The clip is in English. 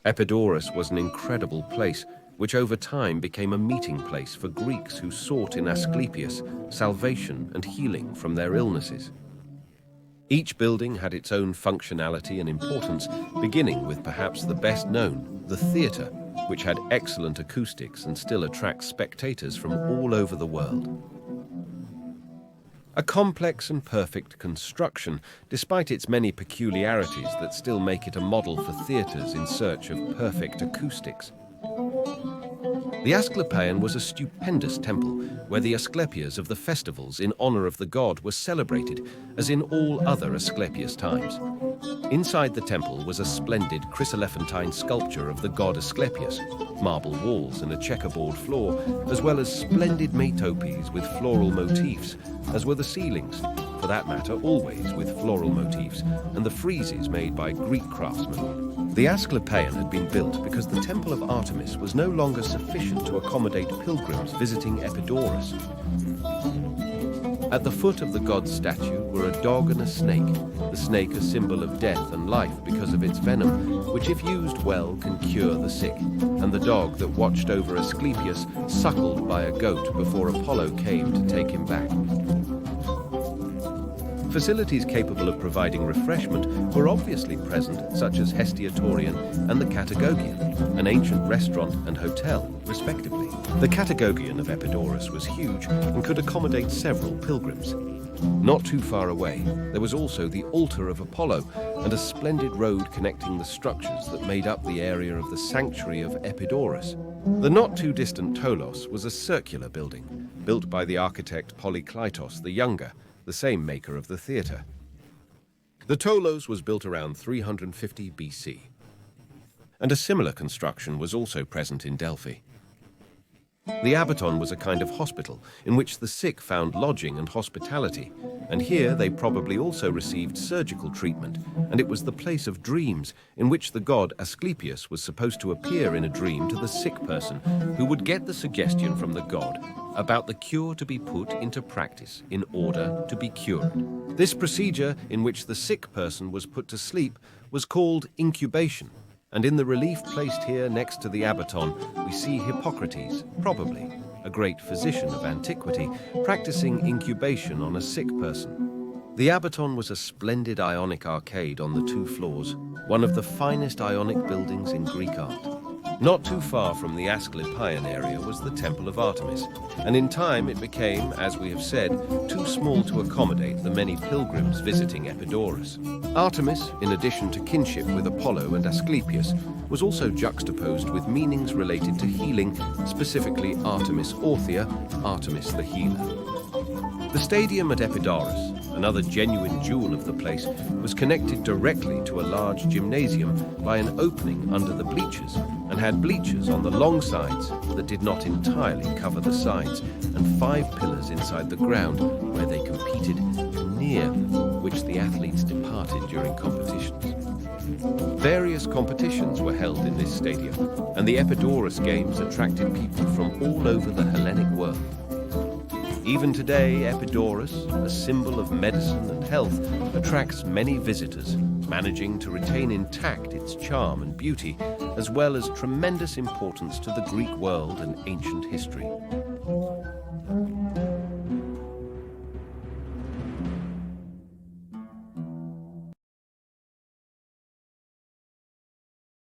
Epidaurus was an incredible place, which over time became a meeting place for Greeks who sought in Asclepius salvation and healing from their illnesses. Each building had its own functionality and importance, beginning with perhaps the best known, the theatre, which had excellent acoustics and still attracts spectators from all over the world. A complex and perfect construction, despite its many peculiarities that still make it a model for theatres in search of perfect acoustics. The Asclepieion was a stupendous temple where the Asclepias of the festivals in honor of the god were celebrated, as in all other Asclepius times. Inside the temple was a splendid chryselephantine sculpture of the god Asclepius, marble walls and a checkerboard floor, as well as splendid metopes with floral motifs, as were the ceilings, for that matter always with floral motifs, and the friezes made by Greek craftsmen. The Asclepieion had been built because the temple of Artemis was no longer sufficient to accommodate pilgrims visiting Epidaurus. At the foot of the god's statue were a dog and a snake, the snake a symbol of death and life because of its venom, which if used well can cure the sick, and the dog that watched over Asclepius suckled by a goat before Apollo came to take him back. Facilities capable of providing refreshment were obviously present, such as Hestiatorion and the Catagogion, an ancient restaurant and hotel, respectively. The Catagogion of Epidaurus was huge and could accommodate several pilgrims. Not too far away, there was also the altar of Apollo and a splendid road connecting the structures that made up the area of the sanctuary of Epidaurus. The not too distant Tolos was a circular building, built by the architect Polykleitos the Younger, the same maker of the theatre. The Tolos was built around 350 BC, and a similar construction was also present in Delphi. The Abaton was a kind of hospital in which the sick found lodging and hospitality, and here they probably also received surgical treatment, and it was the place of dreams in which the god Asclepius was supposed to appear in a dream to the sick person, who would get the suggestion from the god about the cure to be put into practice in order to be cured. This procedure, in which the sick person was put to sleep, was called incubation, and in the relief placed here next to the Abaton, we see Hippocrates, probably a great physician of antiquity, practicing incubation on a sick person. The Abaton was a splendid Ionic arcade on the 2 floors, one of the finest Ionic buildings in Greek art. Not too far from the Asclepieion area was the Temple of Artemis, and in time it became, as we have said, too small to accommodate the many pilgrims visiting Epidaurus. Artemis, in addition to kinship with Apollo and Asclepius, was also juxtaposed with meanings related to healing, specifically Artemis Orthia, Artemis the healer. The stadium at Epidaurus, another genuine jewel of the place, was connected directly to a large gymnasium by an opening under the bleachers, and had bleachers on the long sides that did not entirely cover the sides, and 5 pillars inside the ground where they competed, near which the athletes departed during competitions. Various competitions were held in this stadium, and the Epidaurus Games attracted people from all over the Hellenic world. Even today, Epidaurus, a symbol of medicine and health, attracts many visitors, managing to retain intact its charm and beauty, as well as tremendous importance to the Greek world and ancient history.